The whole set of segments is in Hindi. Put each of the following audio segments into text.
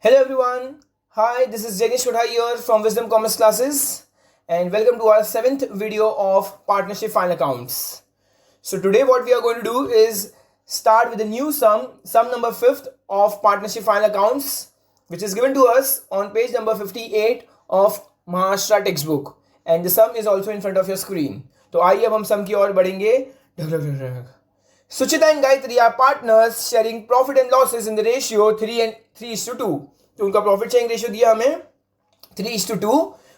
Hello everyone. Hi, this is Jenish Kotha here from Wisdom Commerce Classes and welcome to our 7th video of Partnership Final Accounts. So today what we are going to do is start with a new sum number 5th of Partnership Final Accounts, which is given to us on page number 58 of Maharashtra textbook, and the sum is also in front of your screen. तो आइए अब हम सम की ओर बढ़ेंगे. Suchita and Gayatri are partners sharing profit and losses in the ratio 3:2. तो उनका प्रॉफिट शेयरिंग रेशियो दिया हमें 3:2.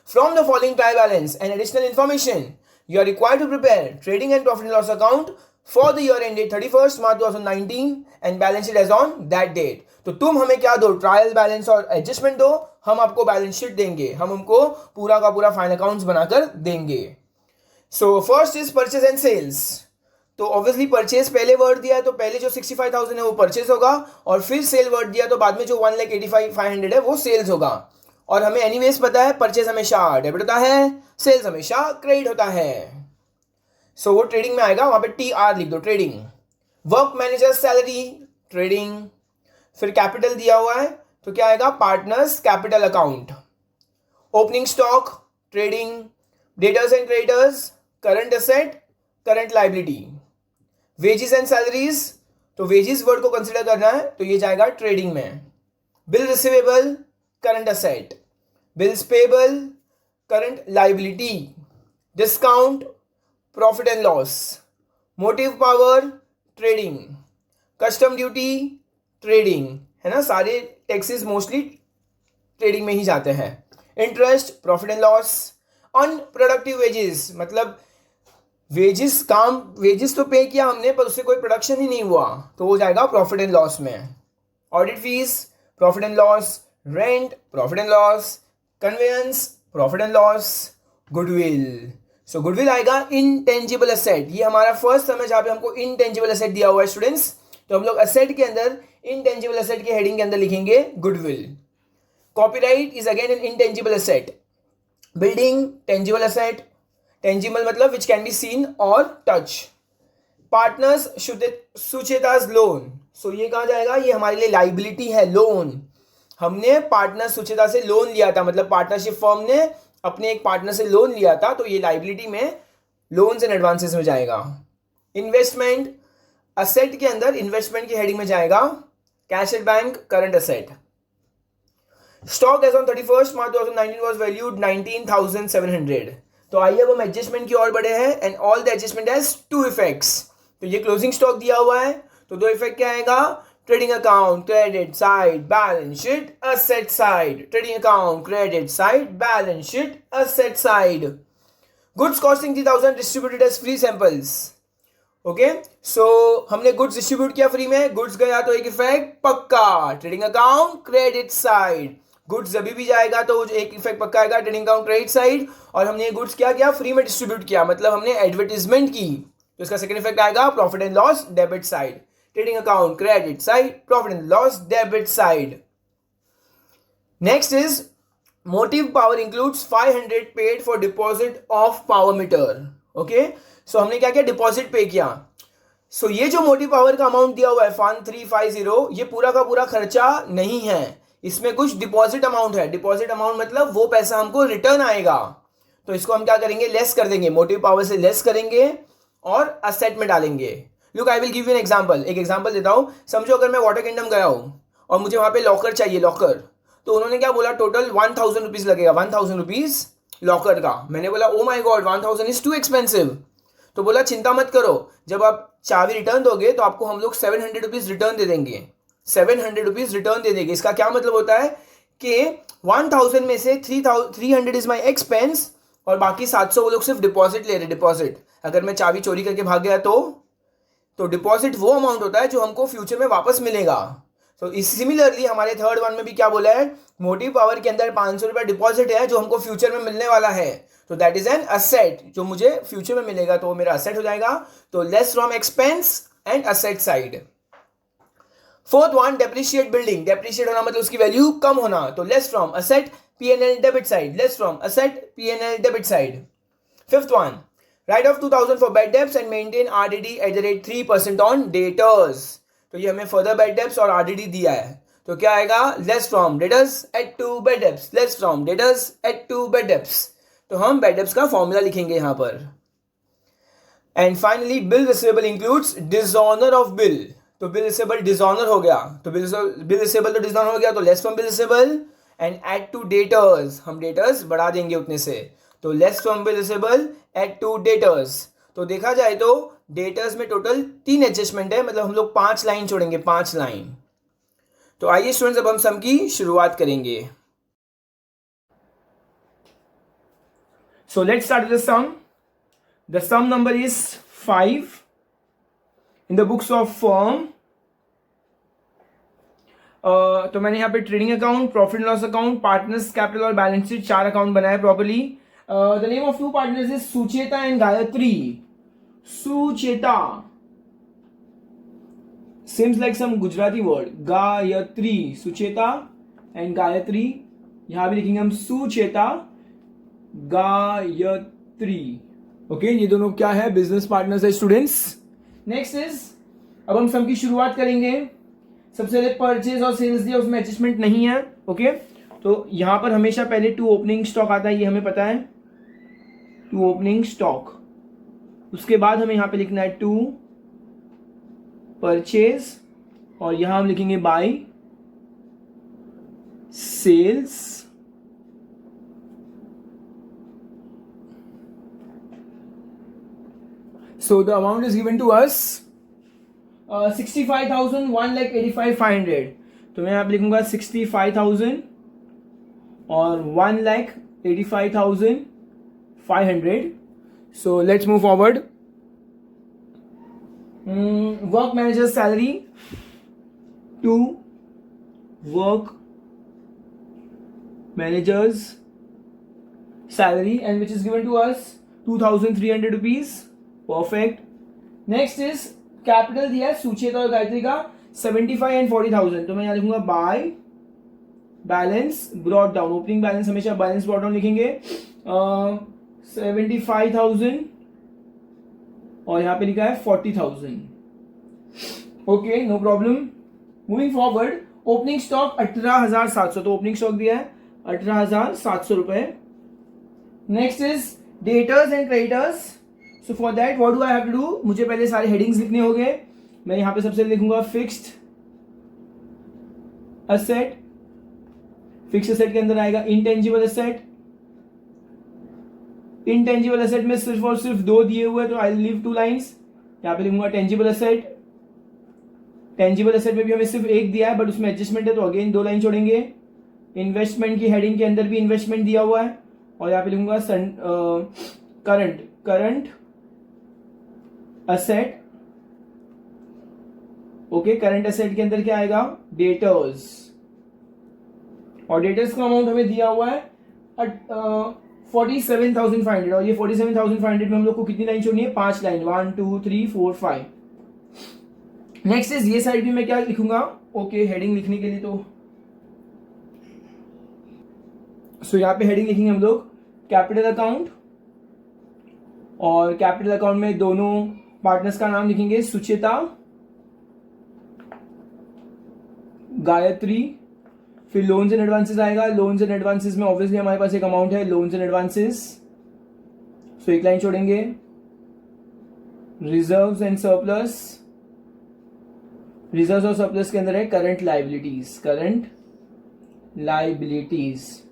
From the following trial balance and additional information, you are required to prepare trading and profit and loss account for the year ended 31st March 2019 and balance sheet as on that date. तो तुम हमें क्या दो, ट्रायल बैलेंस और एडजस्टमेंट दो, हम आपको बैलेंस शीट देंगे, हम हमको पूरा का पूरा फाइनल अकाउंट्स बनाकर देंगे. So first is purchase and sales. तो ऑब्वियसली परचेज पहले वर्ड दिया है तो पहले जो 65,000 है वो परचेज होगा, और फिर सेल वर्ड दिया तो बाद में जो 1,85,500 है वो सेल्स होगा. और हमें एनीवेज पता है परचेज हमेशा डेबिट होता है, सेल्स हमेशा क्रेडिट होता है. सो वो ट्रेडिंग में आएगा, वहां पे TR लिख दो, trading. Work manager salary, trading. फिर कैपिटल दिया हुआ है तो क्या आएगा, partners capital account. Opening stock, trading. Debtors and creditors, current asset, current liability. Wages and salaries, तो वेजेस वर्ड को कंसिडर करना है तो ये जाएगा ट्रेडिंग में. Bill receivable, current asset. Bills payable, current liability. Discount, profit and loss. Motive power, trading. Custom duty, trading, है ना. सारे टैक्सेस मोस्टली ट्रेडिंग में ही जाते हैं. Interest, profit and loss. Unproductive wages, मतलब वेजेस तो पे किया हमने पर उससे कोई प्रोडक्शन ही नहीं हुआ तो वो जाएगा प्रॉफिट एंड लॉस में. Audit fees, profit and loss. Rent, profit and loss. Conveyance, profit and loss. Goodwill, so goodwill आएगा इनटेंजिबल एसेट. ये हमारा फर्स्ट सम है जहां पे हमको इनटेंजिबल एसेट दिया हुआ है स्टूडेंट्स. तो हम लोग एसेट के अंदर इनटेंजिबल एसेट के हेडिंग के अंदर लिखेंगे goodwill. Copyright is again an intangible asset. Building, tangible asset. Tangible मतलब विच कैन बी सीन और टच. पार्टनर्स सुचेताज लोन, सो ये कहाँ जाएगा, ये हमारे लिए लाइबिलिटी है, लोन. हमने पार्टनर सुचेता से लोन लिया था, मतलब पार्टनरशिप फर्म ने अपने एक पार्टनर से लोन लिया था तो ये लाइबिलिटी में लोन्स एंड एडवांसेस में जाएगा. इन्वेस्टमेंट, असेट के अंदर इन्वेस्टमेंट की हेडिंग में जाएगा. Cash at bank, current asset. Stock as on 31st March 2019 was valued 19,700. तो आइए अब हम एडजस्टमेंट की ओर बढ़े हैं and all the adjustment has to effects. तो ये क्लोजिंग स्टॉक दिया हुआ है तो दो इफेक्ट क्या आएगा, trading account credit side, balance sheet asset side. Trading account credit side, balance sheet asset side. Goods costing 3,000 distributed as free samples. Okay, so हमने गुड्स डिस्ट्रीब्यूट किया फ्री में, गुड्स गया तो एक इफेक्ट पक्का, trading account credit side. Goods जब भी जाएगा तो एक इफेक्ट पक्का आएगा, ट्रेडिंग अकाउंट क्रेडिट साइड. और हमने ये गुड्स क्या किया, फ्री में डिस्ट्रीब्यूट किया, मतलब हमने एडवर्टीजमेंट की तो इसका सेकंड इफेक्ट आएगा profit and loss debit side. Trading account credit side, profit and loss debit side. Next is motive power includes 500 paid for deposit of power meter. Okay, so हमने क्या किया, डिपॉजिट पे किया. सो ये जो मोटिव पावर का अमाउंट दिया हुआ है 1350, ये पूरा का पूरा खर्चा नहीं है, इसमें कुछ डिपॉजिट अमाउंट है. डिपॉजिट अमाउंट मतलब वो पैसा हमको रिटर्न आएगा तो इसको हम क्या करेंगे, लेस कर देंगे, मोटिव पावर से लेस करेंगे और असेट में डालेंगे. Look, I will give you an example. एक एग्जांपल देता हूं. समझो अगर मैं वाटर किंगडम गया हूं और मुझे वहां पे लॉकर चाहिए, लॉकर. तो उन्होंने क्या बोला, टोटल 1,000 रुपीज लगेगा, 1,000 रुपीज लॉकर का. मैंने बोला ओ माई गॉड 1,000 इज टू एक्सपेंसिव. तो बोला चिंता मत करो, जब आप चाबी रिटर्न दोगे तो आपको हम लोग 700 रुपीज रिटर्न दे देंगे. 700 रुपीज रिटर्न दे देंगे. इसका क्या मतलब होता है कि 1,000 में से 300 इज माई एक्सपेंस और बाकी 700 वो लोग सिर्फ डिपॉजिट ले रहे. डिपॉजिट, अगर मैं चाबी चोरी करके भाग गया तो डिपॉजिट वो अमाउंट होता है जो हमको फ्यूचर में वापस मिलेगा. तो सिमिलरली हमारे थर्ड वन में भी क्या बोला है, मोटिव पावर के अंदर 500 रुपया डिपॉजिट है जो हमको फ्यूचर में मिलने वाला है. तो दैट इज एन असेट, जो मुझे फ्यूचर में मिलेगा तो वो मेरा असेट हो जाएगा. तो less from expense and asset side. Fourth one, depreciate building. Depreciate होना मतलब उसकी वैल्यू कम होना, तो less from asset P&L debit side, less from asset P&L debit side. Fifth one, write off 2,000 for bad debts and maintain RDD at the rate 3% on debtors. तो ये हमें फर्दर बैड डेब्ट्स और RDD दिया है. तो क्या आएगा, less from debtors add to bad debts, less from debtors add to bad debts. तो हम बेड डेब्ट्स का फॉर्मूला लिखेंगे यहां पर। And finally bill receivable includes dishonour of bill. तो बिल रिसीवेबल डिसऑनर हो गया, तो बिल रिसीवेबल तो डिसऑनर हो गया, तो less from bill receivable and add to debtors, हम डेटर्स बढ़ा देंगे उतने से, तो less from bill receivable add to debtors. तो देखा जाए तो डेटर्स में टोटल 3 एडजस्टमेंट है, मतलब हम लोग 5 लाइन छोड़ेंगे, 5 लाइन। तो आइए स्टूडेंट्स अब हम सम की शुरुआत करेंगे। So let's start the sum. The sum number is 5 in the books of firm. तो मैंने यहाँ पे trading account, profit loss account, partners capital और बैलेंस शीट 4 अकाउंट बनाए properly. The name of 2 partners is Sucheta and Gayatri. Sucheta seems like some Gujarati word, Gayatri, Sucheta and Gayatri. यहां भी लिखेंगे हम सुचेता गायत्री। ओके, ये दोनों क्या है, बिजनेस पार्टनर्स है स्टूडेंट्स। नेक्स्ट इज, अब हम सम की शुरुआत करेंगे। सबसे पहले परचेज और सेल्स दिया, उसमें एडजस्टमेंट नहीं है। ओके, तो यहां पर हमेशा पहले 2 ओपनिंग स्टॉक आता है, ये हमें पता है, 2 ओपनिंग स्टॉक। उसके बाद हमें यहां पे लिखना है 2 परचेज, और यहां हम लिखेंगे by sales. So the amount is given to us 65,000, 1,85,500। तो मैं यहां पे लिखूंगा 65,000 और 1,85,500। So let's move forward. Work manager's salary, 2 work managers salary, and which is given to us 2,300 rupees. Perfect. Next is capital दिया है सुचेता और गायत्री का 75 and 40,000। तो मैं यहाँ लिखूंगा by balance brought down, opening balance हमेशा बैलेंस ब्रॉट डाउन लिखेंगे। 75,000 और यहां पे लिखा है 40,000। Okay, no problem. Moving forward, opening stock 18,700, तो ओपनिंग स्टॉक दिया है 18,700 रुपए। Next is debtors and creditors. So for that what do I have to do, मुझे पहले सारे हेडिंग्स लिखने होंगे। मैं यहां पे सबसे लिखूंगा फिक्स्ड असेट। फिक्स्ड असेट के अंदर आएगा इंटेंजिबल असेट। इंटेंजिबल असेट में सिर्फ और सिर्फ 2 दिए हुए, तो आई लीव 2 लाइन्स। यहां पे लिखूंगा टेंजिबल असेट। टेंजिबल असेट में भी हमें सिर्फ 1 दिया है, बट उसमें एडजस्टमेंट है, तो अगेन 2 लाइन छोड़ेंगे। इन्वेस्टमेंट की हेडिंग के अंदर भी इन्वेस्टमेंट दिया हुआ है, और यहां पे लिखूंगा current asset. Okay, current asset के अंदर क्या आएगा, डेटर्स, और डेटर्स का अमाउंट हमें दिया हुआ है 47,500, और ये 47,500 में हम लोग को कितनी लाइन छोड़नी है, 5 लाइन, 1 2 3 4 5। नेक्स्ट इज, ये साइड भी मैं क्या लिखूंगा, ओके, हेडिंग लिखने के लिए तो यहां पे हेडिंग लिखेंगे हम लोग कैपिटल अकाउंट, और कैपिटल अकाउंट में दोनों पार्टनर्स का नाम लिखेंगे सुचेता गायत्री। फिर लोन्स एंड एडवांसेस आएगा। लोन्स एंड एडवांसेस में ऑब्वियसली हमारे पास एक अमाउंट है, loans and advances, so 1 line छोड़ेंगे। रिजर्व्स एंड सरप्लस, रिजर्व्स और सरप्लस के अंदर है करंट लाइबिलिटीज, करंट लाइबिलिटीज,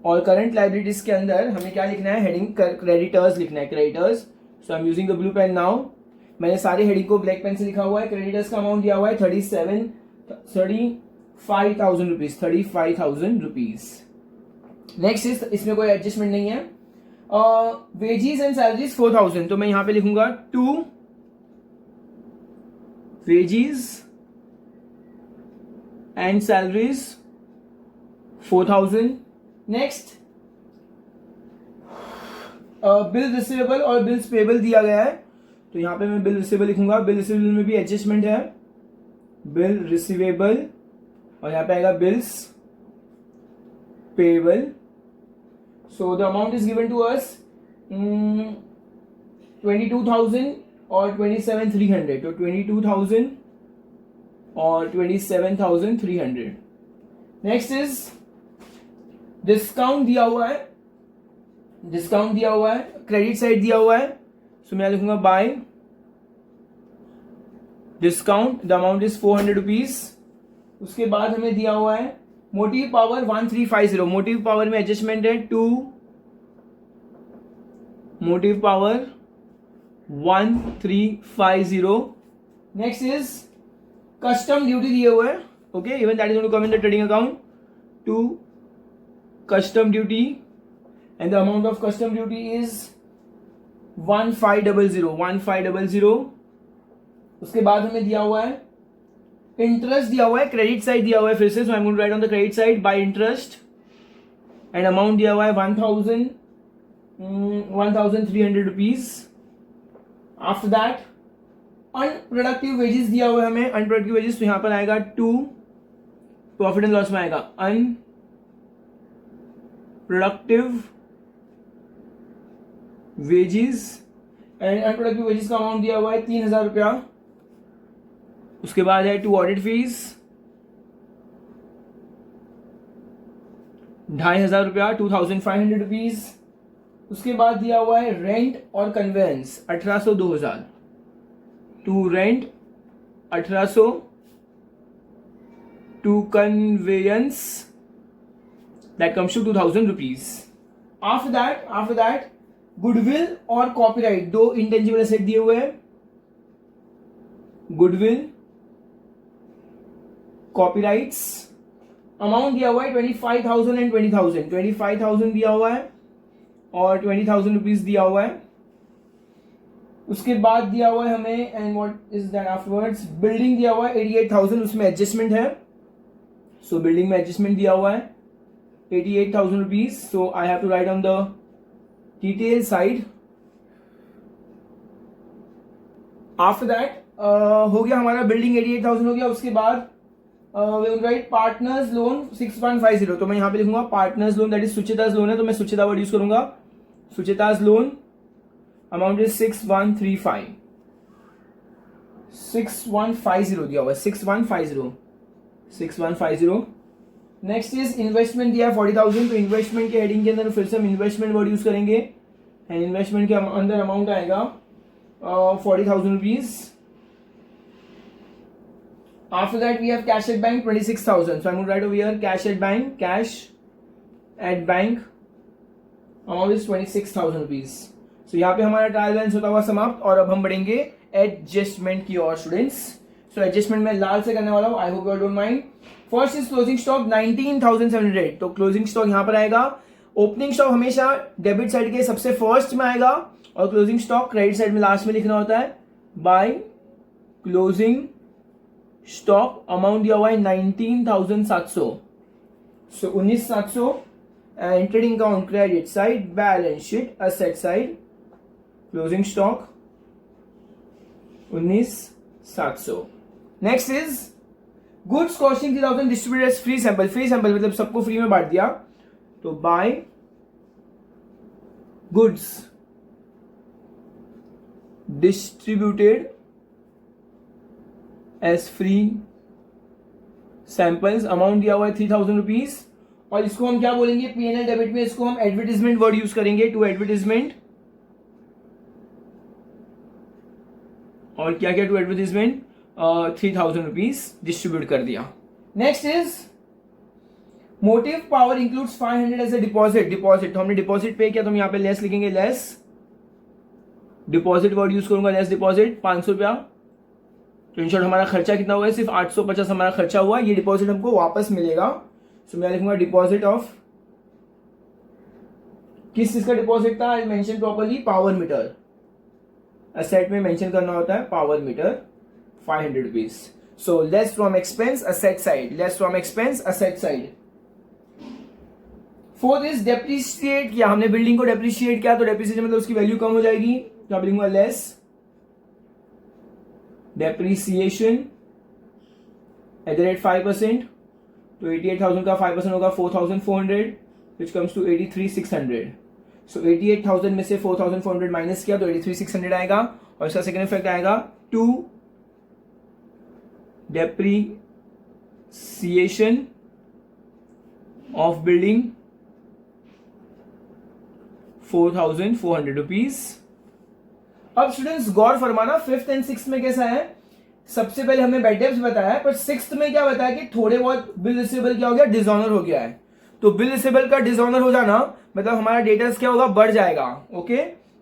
और करंट लाइबिलिटीज के अंदर हमें क्या लिखना है, हेडिंग क्रेडिटर्स लिखना है, creditors. So I am using the blue pen now. मैंने सारे हेडिंग को ब्लैक पेन से लिखा हुआ है। क्रेडिटर्स का अमाउंट दिया हुआ है 35,000 रुपीज, 35,000 रुपीज। नेक्स्ट इज, इसमें कोई एडजस्टमेंट नहीं है। वेजीज एंड सैलरीज 4,000, तो मैं यहां पे लिखूंगा 2 veggies and salaries 4,000। Next, bill receivable और बिल्स पेबल दिया गया है, तो यहां पे मैं बिल रिसीवेबल लिखूंगा। बिल रिसीवेबल में भी एडजस्टमेंट है, बिल रिसीवेबल, और यहां पे आएगा bills payable. So the amount is given to us 22,000 और 27,300, तो 22,000 और 27,300। नेक्स्ट इज डिस्काउंट दिया हुआ है, डिस्काउंट दिया हुआ है, क्रेडिट साइड दिया हुआ है, सो मैं लिखूंगा by discount, the amount is 400 rupees. उसके बाद हमें दिया हुआ है मोटिव पावर 1350, मोटिव पावर में एडजस्टमेंट है 2, motive power 1350। Next is custom duty दिए हुए हैं, okay, even that is going to come in the trading account, 2 custom duty and the amount of custom duty is 1500। उसके बाद हमें दिया हुआ है इंटरेस्ट दिया हुआ है, क्रेडिट साइड दिया हुआ है फिर से, so I am going to write on the credit side by interest and amount दिया हुआ है 1300 rupees. After that unproductive wages दिया हुआ है हमें, अनप्रोडक्टिव वेजेस, तो यहां पर आएगा 2, प्रॉफिट एंड लॉस में आएगा productive wages and unproductive wages का अमाउंट दिया हुआ है 3000 रुपया। उसके बाद है 2 ऑडिट फीस 2500 रुपया, 2500 रुपीज। उसके बाद दिया हुआ है रेंट और conveyance 1800 2000, to rent 1800, to conveyance that comes to 2000 rupees। after that goodwill और कॉपीराइट, 2 इंटेंजिबल एसेट दिए हुए हैं, गुडविल कॉपीराइट्स, अमाउंट दिया हुआ है 25,000 एंड 20,000, 25,000 दिया हुआ है और 20,000 रुपीज दिया हुआ है। उसके बाद दिया हुआ है हमें and what is that afterwards, building दिया हुआ है 88,000, उसमें एडजस्टमेंट है, सो बिल्डिंग में एडजस्टमेंट दिया हुआ है 88,000 rupees, so I have to write on the detail side। After that हो गया हमारा बिल्डिंग 88,000 हो गया। उसके बाद we will write partners loan 6150, तो मैं यहाँ पे लिखूंगा partners loan, that is Suchita's loan है, तो मैं सुचिता वर्ड यूज करूंगा, सुचिताज लोन, अमाउंट इज 6135, 6150 दिया हुआ है, 6150। नेक्स्ट इज इन्वेस्टमेंट दिया है 40,000, तो इन्वेस्टमेंट के हेडिंग के अंदर फिर से हम इन्वेस्टमेंट वर्ड यूज करेंगे एंड इन्वेस्टमेंट के अंदर अमाउंट आएगा 40,000 rupees. After that we have cash at bank 26,000, so I will write over here cash at bank, cash at bank amount is 26,000 rupees. सो यहाँ पे हमारा ट्रायल बैलेंस होता हुआ समाप्त और अब हम बढ़ेंगे एडजस्टमेंट की ओर स्टूडेंट्स। सो एडजस्टमेंट में लाल से करने वाला हूं, I hope you don't mind. First is closing stock 19,700, तो क्लोजिंग स्टॉक यहां पर आएगा, ओपनिंग स्टॉक हमेशा डेबिट साइड के सबसे फर्स्ट में आएगा और क्लोजिंग स्टॉक क्रेडिट साइड में लास्ट में लिखना होता है। बाय क्लोजिंग स्टॉक अमाउंट दिया हुआ है 19,700, so 19,700 and trading account credit side, balance sheet asset side, closing stock 19,700। Next is goods costing 3,000 distributed as free sample, free sample मतलब सबको फ्री में बांट दिया, तो by goods distributed as free samples, amount दिया हुआ है 3,000 रुपीज और इसको हम क्या बोलेंगे पीएनएल डेबिट में, इसको हम एडवर्टीजमेंट वर्ड यूज करेंगे, टू एडवर्टीजमेंट, और क्या क्या टू एडवर्टीजमेंट 3,000 रुपीज डिस्ट्रीब्यूट कर दिया। Next is motive power includes 500 as a deposit, deposit तो हमने डिपॉजिट पे किया तो हम यहाँ पे लेस लिखेंगे, लेस डिपॉजिट वर्ड यूज करूंगा, लेस डिपॉजिट 500 रुपया, तो इन शॉर्ट हमारा खर्चा कितना हुआ है, सिर्फ 850 हमारा खर्चा हुआ, ये डिपॉजिट हमको वापस मिलेगा। सो मैं लिखूंगा डिपॉजिट ऑफ, किस चीज का डिपॉजिट था, I mention properly power meter, asset में मेंशन करना होता है power meter 500 rupees. So less from expense asset side, less from expense asset side. Fourth is depreciate किया, हमने बिल्डिंग को डेप्रिशिएट किया तो डेप्रिसिएशन मतलब उसकी वैल्यू कम हो जाएगी, तो आप लिखूंगा less depreciation at the rate 5%, तो 88,000 का 5% होगा 4,400 विच कम्स टू 83,600। सो 88,000 में से 4,400 माइनस किया तो 83,600 आएगा और इसका सेकंड इफेक्ट आएगा to depreciation of building 4,400 rupees. अब स्टूडेंट्स गौर फरमाना, फिफ्थ एंड सिक्स में कैसा है, सबसे पहले हमने बैड डेब्ट्स बताया है, पर सिक्स्थ में क्या बताया कि थोड़े बहुत बिल रिसीवेबल क्या हो गया, डिसऑनर हो गया है। तो बिल रिसीवेबल का डिसऑनर हो जाना मतलब हमारा डेटर्स क्या होगा, बढ़ जाएगा। ओके,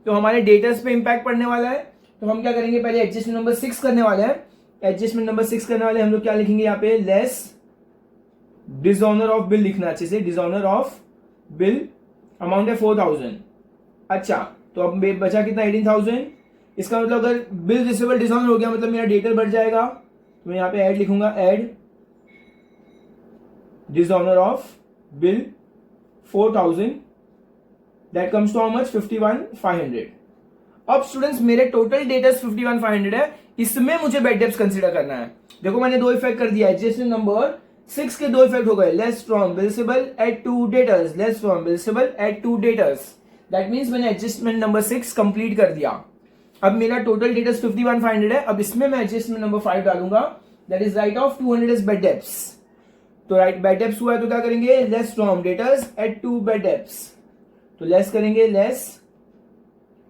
तो हमारे डेटर्स पे इंपैक्ट पड़ने वाला है। तो हम क्या करेंगे, पहले एडजस्टमेंट नंबर 6 करने वाले हैं। एडजस्टमेंट नंबर 6 करने वाले हम लोग क्या लिखेंगे यहाँ पे, लेस डिसऑनर ऑफ बिल लिखना अच्छे से, डिसऑनर ऑफ बिल, अमाउंट है 4,000। अच्छा, तो अब बचा कितना, 18,000। इसका मतलब अगर बिल रिसीवेबल डिसऑनर हो गया मतलब मेरा डेटर बढ़ जाएगा, तो मैं यहाँ पे ऐड लिखूंगा, add dishonour of bill 4,000, that comes to how much, 51,500। अब स्टूडेंट्स मेरे टोटल डेटर्स 51,500 है, इसमें मुझे बैड डेब्ट्स कंसीडर करना है। देखो मैंने दो इफेक्ट कर दिया, एडजस्टमेंट नंबर 6 के दो इफेक्ट हो गए, less from bill receivable add to debtors, less from bill receivable add to debtors. That means मैंने एडजस्टमेंट नंबर 6 कंप्लीट कर दिया। अब मेरा टोटल डेटर्स 51,500 है। अब इसमें मैं एडजस्टमेंट नंबर 5 डालूंगा, that is write off 200 is bad debts. तो राइट बैड डेब्ट्स हुआ है तो क्या करेंगे, less from debtors add to bad debts. तो लेस करेंगे, लेस,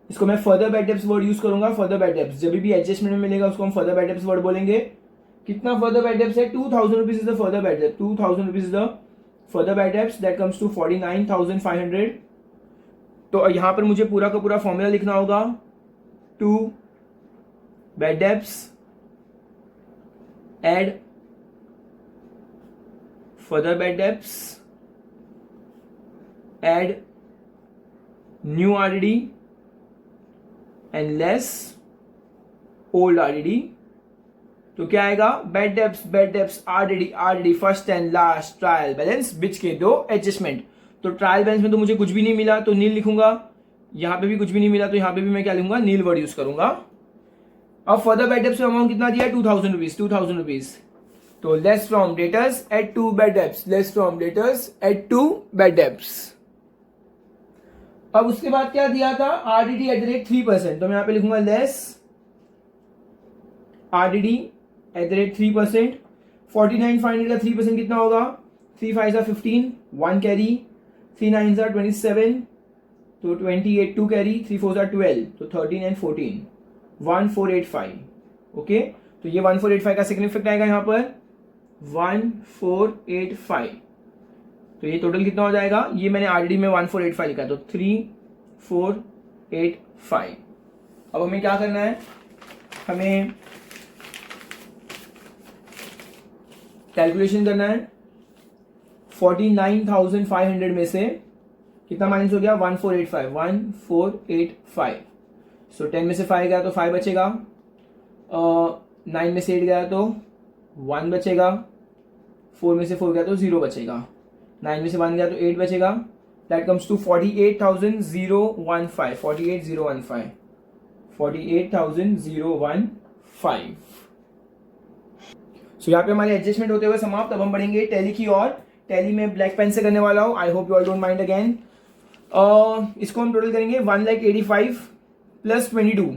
इसको मैं further bad debts word use करूंगा। फर्दर बैड डेब्ट्स जब भी एडजस्टमेंट में मिलेगा उसको हम फर्दर बैड डेब्ट्स वर्ड बोलेंगे। कितना फर्दर बैड डेब्ट्स है, 2,000 rupees is the further bad डेब्ट, 2,000 rupees is the further bad debts, that comes to 49,500। तो यहां पर मुझे पूरा का पूरा फॉर्मूला लिखना होगा, to bad debts add further bad debts add new RDD and less old RDD. तो क्या आएगा, bad debts RDD first and last trial balance बिच के दो एडजस्टमेंट। तो ट्रायल बैलेंस में तो मुझे कुछ भी नहीं मिला तो नील लिखूंगा, यहां पे भी कुछ भी नहीं मिला तो यहां पे भी मैं क्या लिखूंगा, नील वर्ड यूज करूंगा। अब फर्दर बैड डेब्ट्स में अमाउंट कितना दिया है, 2,000 रुपीज, 2,000 रुपीज। तो less from debtors add to bad debts, less from debtors add to bad debts. अब उसके बाद क्या दिया था, आरडीडी एट द रेट 3%, तो मैं यहां पे लिखूंगा less RDD at the rate 3%। 49,500 का 3% कितना होगा, 3 5 15, 1 कैरी, 3 9 27, तो 28 2 कैरी, 3 4 12, तो 13 एंड 14, 1485। ओके, तो ये 1485 का सेकंड इफेक्ट आएगा यहाँ पर 1485। तो ये टोटल कितना हो जाएगा, ये मैंने आरडीडी में 1485 लिखा, तो 3485। अब हमें क्या करना है, हमें कैलकुलेशन करना है। 49,500 में से कितना माइनस हो गया, 1485। सो 10 में से 5 गया तो 5 बचेगा, 9 में से 8 गया तो 1 बचेगा, 4 में से 4 गया तो 0 बचेगा, 9 में से 1 गया तो 8 बचेगा, दैट कम्स टू 48,015, 48,015। सो यहाँ पे हमारे एडजस्टमेंट होते हुए समाप्त। अब हम बढ़ेंगे टैली की ओर। टैली में ब्लैक पेन से करने वाला हूँ, I hope you all don't mind again. इसको हम टोटल करेंगे 1,85,000 प्लस 22,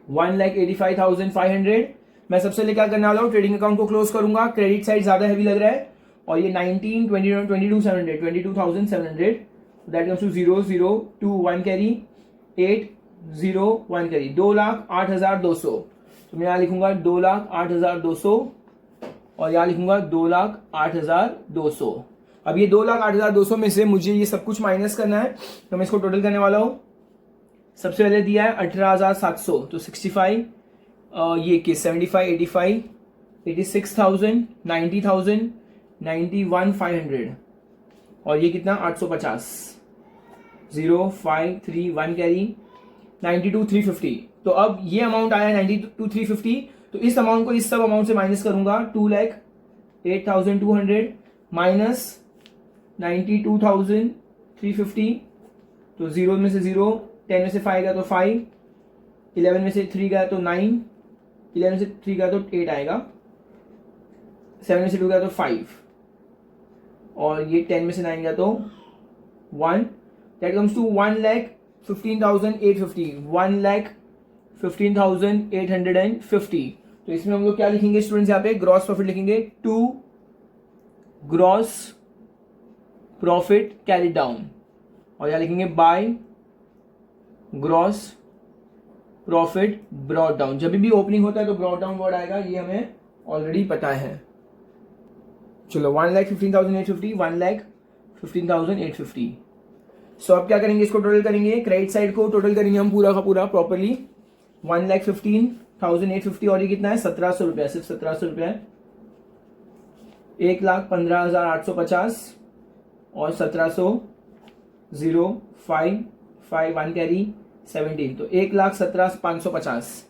1,85,500। मैं सबसे पहले क्या करने वाला हूँ, ट्रेडिंग अकाउंट को क्लोज करूंगा। क्रेडिट साइड ज्यादा हैवी लग रहा है और ये 22,700, that comes to 0,0,2 carry, 8,0,1 carry, 2,08,200। तो मैं यहाँ लिखूंगा 2,08,200 और यहाँ लिखूंगा 2,08,200। अब ये 2,08,200 में से मुझे ये सब कुछ माइनस करना है, तो मैं इसको टोटल करने वाला हूँ। सबसे पहले दिया है 18,700, तो 65, ये कि 75, 85, 86,000, 90,000, 91,500 और ये कितना 850, 0,531 कैरी, 92,350। तो अब ये अमाउंट आया 92,350, तो इस अमाउंट को इस सब अमाउंट से माइनस करूंगा, 2,08,200 माइनस 92,350, तो 0 में से 0, 10 में से 5 गया तो 5, 11 में से 3 गया तो 9, 11 में से 3 गया तो 8 आएगा, 7 में से 2 गया तो 5 और ये 10 में से 9 गया तो 1, दैट कम्स टू 1,15,850, 1,15,850। तो इसमें हम लोग क्या लिखेंगे स्टूडेंट्स, यहाँ पे ग्रॉस प्रॉफिट लिखेंगे, to gross profit carry down, और यहाँ लिखेंगे by gross profit brought down. जब भी ओपनिंग होता है तो ब्रॉट डाउन वर्ड आएगा, ये हमें ऑलरेडी पता है। चलो 1,15,850, 1,15,850। सो अब क्या करेंगे, इसको टोटल करेंगे, क्रेडिट साइड को टोटल करेंगे हम पूरा का पूरा प्रॉपरली। 1,15,850 और ये कितना है 1700 रुपया, सिर्फ 1700 रुपया। 1,15,850 और 1700 0 5 5 1 कैरी 17, तो 1,17,550,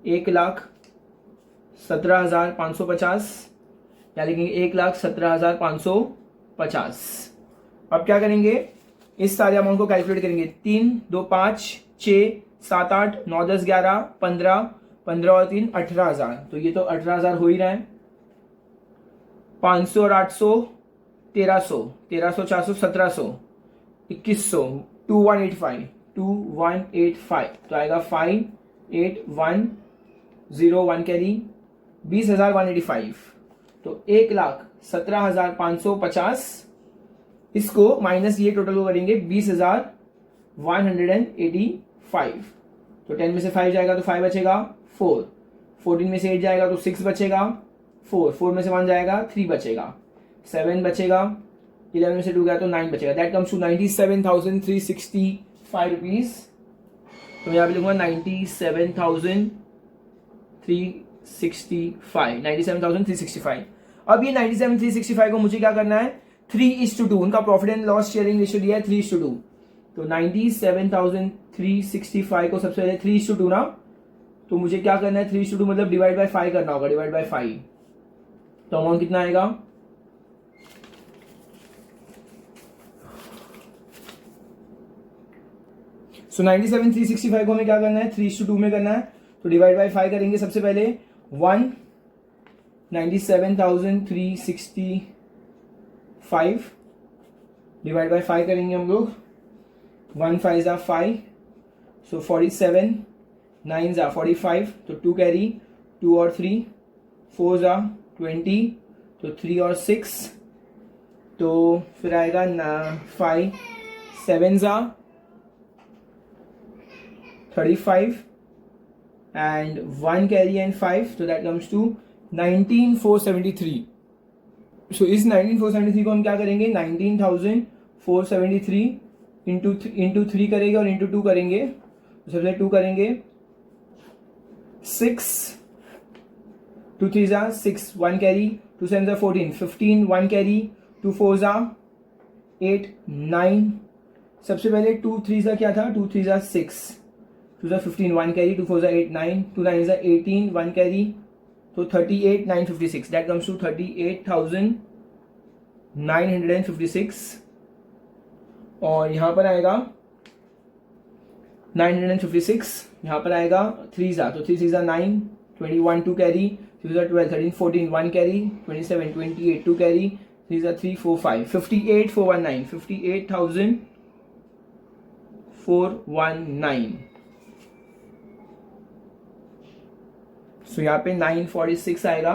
1,17,550 या लिखेंगे 1,17,550। अब क्या करेंगे, इस सारे अमाउंट को कैलकुलेट करेंगे। 3 2 5 6 7 8 9 10 11 15 15 और 3 18,000, तो ये तो 18,000 हो ही रहा है। 500 और 800 1300, 1300 400 1700 2100, 2185 2185, तो आएगा 58,101 कैरी 20,185, तो 1,17,550। इसको माइनस ये टोटल को करेंगे 20,185, तो 10 में से 5 जाएगा तो 5 बचेगा 4, 14 में से 8 जाएगा तो 6 बचेगा 4, 4 में से 1 जाएगा 3 बचेगा, 7 बचेगा, 11 में से 2 गया तो 9 बचेगा। That comes to 97,365 rupees. तो यहाँ पे लिखूंगा 97,365। अब ये 97,365 को मुझे क्या करना है, 3:2, उनका profit and loss sharing ratio दिया है 3:2, तो 97,365 को सबसे पहले 3:2 ना, तो मुझे क्या करना है 3:2 मतलब डिवाइड बाय 5 करना होगा, डिवाइड बाय 5, तो अमाउंट कितना आएगा, सो 97,365 को हमें क्या करना है 3:2 में करना है, तो डिवाइड बाय 5 करेंगे। सबसे पहले 1 97,365 डिवाइड बाय 5 करेंगे हम लोग, 1 5 जा 5, सो 47, 9 जा 45, तो 2 कैरी, 2 और 3, 4 जा 20, तो 3 और 6, तो फिर आएगा 5, 7 जा 35 and 1 carry and 5, so that comes to 19,473. so इस 19,473 को हम क्या करेंगे, 19,473 इंटू 3 करेंगे और इंटू 2 करेंगे, तो सबसे 2 करेंगे 6 2 3 जा 6, 1 कैरी, 2 7 जा 14, 15 1 कैरी, 2 4 जा 8 9, सबसे पहले 2 3 जा क्या था, 2 3 जा 6, 2 जा 15 1 कैरी, 2 4 जा 8 9, 2 9 जा 18 1 कैरी, तो 38,956, दैट कम्स टू 38,956, और यहाँ पर आएगा 956, यहाँ पर आएगा 3 जा, तो 3 6 जा 9, 21 2 कैरी, 3 जा 12 13 14 1 कैरी, 27 28 2 कैरी, 3 जा 3 4 5, 58,419, 58,419। सो यहाँ पे 946 आएगा,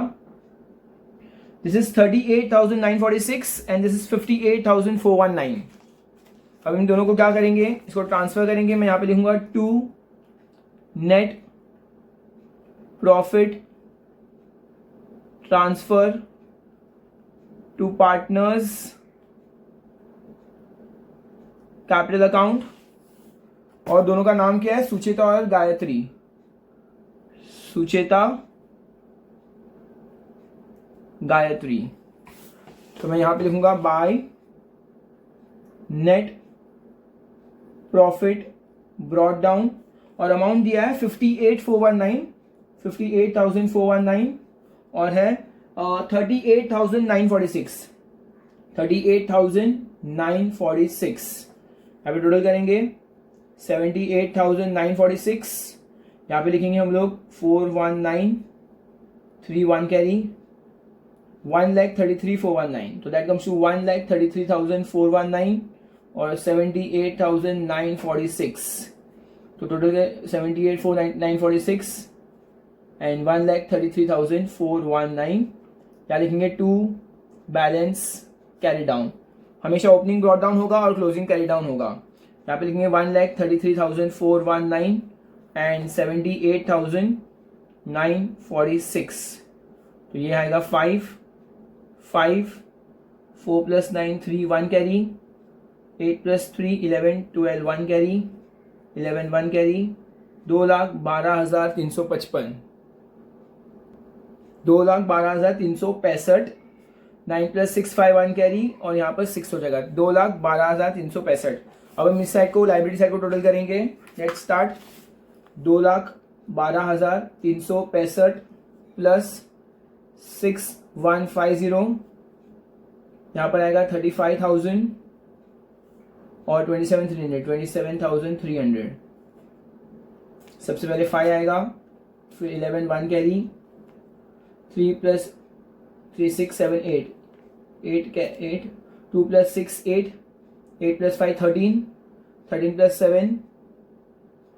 this is 38,946 and this is 58,419। अब इन दोनों को क्या करेंगे, इसको ट्रांसफर करेंगे। मैं यहाँ पे लिखूंगा to net profit transfer to partners capital account, और दोनों का नाम क्या है, सुचेता और गायत्री, सुचेता गायत्री। तो मैं यहां पे लिखूंगा by net profit brought down, और अमाउंट दिया है 58,419, 58,419, और है 38,946, 38,946। यहाँ पे टोटल करेंगे 78,946, यहाँ पे लिखेंगे हम लोग 419 3 1 कैरी 1,33,419, तो दैट कम्स टू 1,33,419 और 78,946, तो टोटल 78,946 एंड 1,33,419। क्या लिखेंगे, टू बैलेंस कैरी डाउन, हमेशा ओपनिंग ब्रॉट डाउन होगा और क्लोजिंग कैरी डाउन होगा। यहाँ पे लिखेंगे 1,33,419 एंड 78,946। तो ये आएगा 5 5 4 + 9 3 1 कैरी, 8 + 3 11 12 1 कैरी, 11 1 कैरी, 2,12,355, 2,12,365, 9 + 6 5 1 कैरी और यहाँ पर 6 हो जाएगा, 2,12,365। अब हम इस साइड को लाइब्रेरी साइड को टोटल करेंगे। Let's start. 2,12,365 प्लस 6150, यहाँ पर आएगा 35,000 और 27,300। सबसे पहले 5 आएगा, फिर 11 1 कैरी, 3 + 3 6 7 8 8 2 + 6 8 8 + 5 13 13 + 7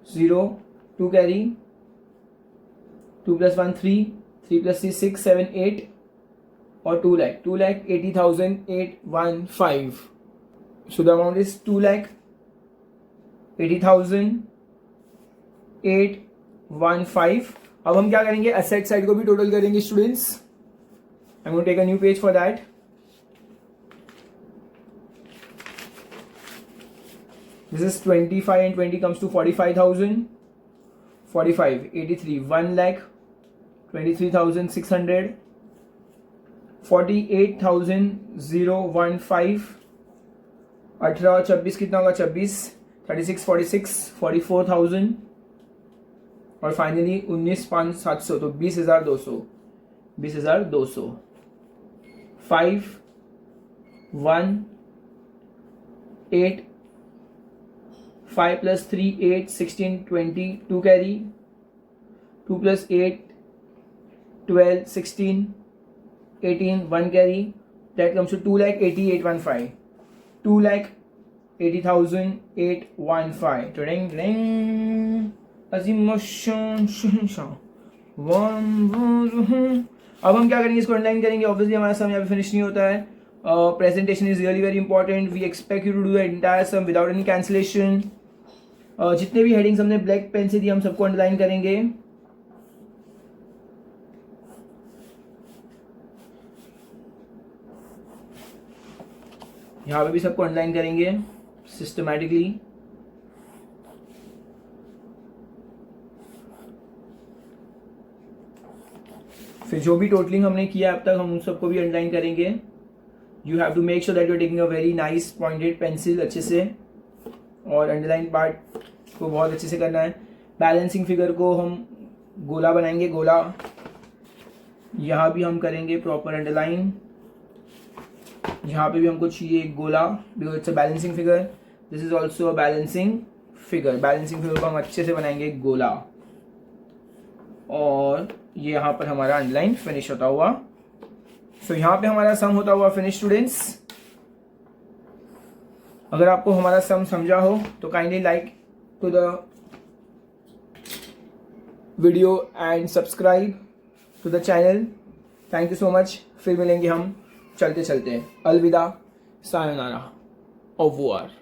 0 2 कैरी, 2 + 1 3 3 + 3 6 7 8 और 2,80,815. So the amount is 2,80,815. अब हम क्या करेंगे, एसेट साइड को भी टोटल करेंगे students. I'm going to take a new page for that. This is 25 and 20 comes to 45,000. 45 83 1,23,600, 48,015, 18 और 26 कितना होगा, 26 36 46 44,000 और फाइनली 19,500 तो 20,200 20,200। 5 1 8 5 + 3 8 16 20 2 carry, 2 + 8 12 16 18 1 carry, that comes to 2,80,815, 2,80,815. Ding ding. अब हम क्या करेंगे, इसको अंडरलाइन करेंगे। ऑब्वियसली हमारा सम यहाँ पे फिनिश नहीं होता है। Presentation is really very important. We expect you to do the entire sum without any cancellation. जितने भी हेडिंग्स हमने ब्लैक पेन से दी हम सबको अंडरलाइन करेंगे। यहाँ पे भी सबको अंडरलाइन करेंगे सिस्टमैटिकली। फिर जो भी टोटलिंग हमने किया अब तक हम उन सबको भी अंडरलाइन करेंगे। You have to make sure that you are taking a very nice pointed pencil अच्छे से, और अंडरलाइन पार्ट को बहुत अच्छे से करना है। बैलेंसिंग फिगर को हम गोला बनाएंगे, गोला यहाँ भी हम करेंगे प्रॉपर अंडरलाइन। यहाँ पे भी हमको चाहिए एक गोला, because it's a balancing figure. This is also a balancing figure. Balancing figure को हम अच्छे से बनाएंगे गोला, और ये यहाँ पर हमारा अंडरलाइन फिनिश होता हुआ। सो यहाँ पे हमारा सम होता हुआ फिनिश स्टूडेंट्स। अगर आपको हमारा सम समझा हो तो kindly like to the video and subscribe to the channel. Thank you so much. फिर मिलेंगे हम चलते चलते। अलविदा, सायोनारा, au revoir।